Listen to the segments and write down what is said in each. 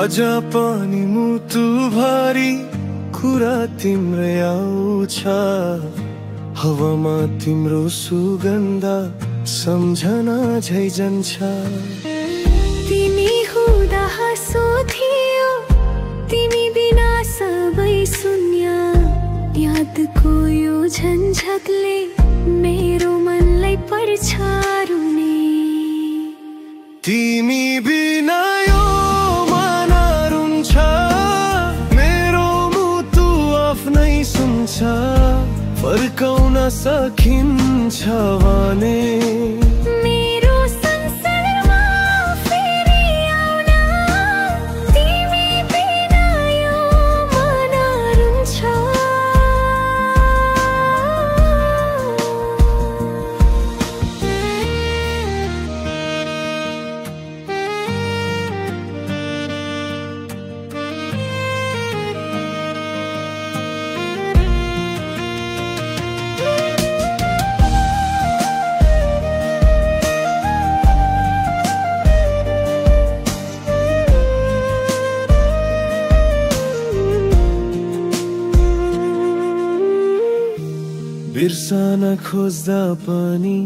आजा पानी मुटु भरी कुरा तिम्रै आउँछ, हावामा तिम्रो सुगन्ध सम्झना झै जान्छ। तिमी हुँदा हाँसो थियो, तिमी बिना सबै शून्य, यादको यो झन्झटले मेरो मनलाई पर्छ रुने। तिमी बिना यो मन रुन्छ, मेरो मुटु आफ्नै सुन्छ, फर्काउन सकिन्छ भने मेरो संसारमा फेरि आउन, तिमी बिना यो मन रुन्छ। बिर्सन खोज्दा पनि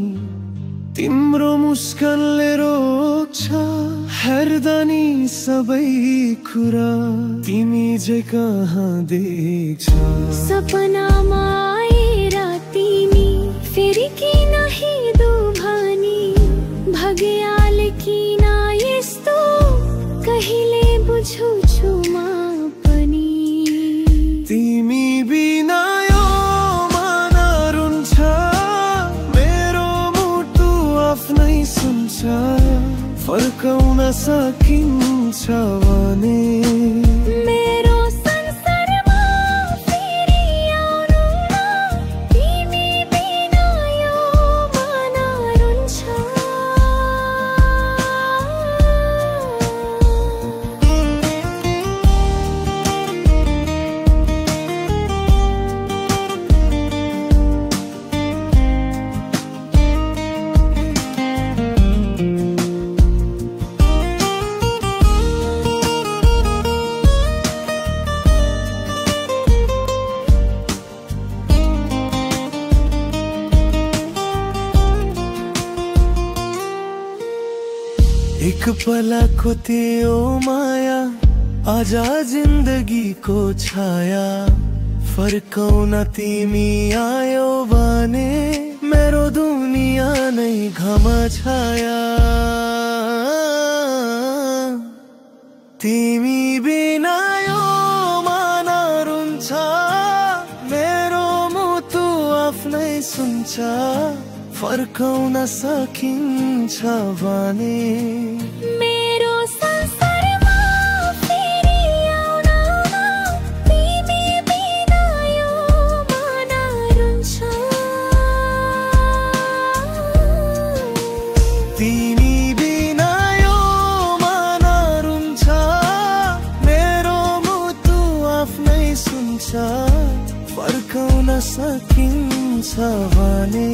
तिम्रो मुस्कानले रोक्छ, हेर्दा नि सबै कुरा तिमी जे कहाँ देख्छ। सपनामा आएर तिमी फेरि किन हिँडो भनी, भाग्यले किन यस्तो कहिले बुझ्छु म पनि। तिमी बिना यो मन रुन्छ, मेरो मुटु आफ्नै सुन्छ, फर्काउन सकिन्छ भने मेरो संसारमा फेरि आउनु न, तिमी बिना यो मन रुन्छ। एक पलको त्यो माया, आजा जिन्दगीको छाया, फर्काउन तिमी आयो भने मेरो दुनिया नै घम छाया। तिमी बिना यो मन रुन्छ, मेरो मुटु आफ्नै सुन्छ, फर्काउन सकिन्छ भने मेरो संसारमा फेरि आउन न, तिमी बिना यो मन रुन्छ। तिमी बिना यो मन रुन्छ, मेरो मुटु आफ्नै सुन्छ, फर्काउन सकिन्छ भने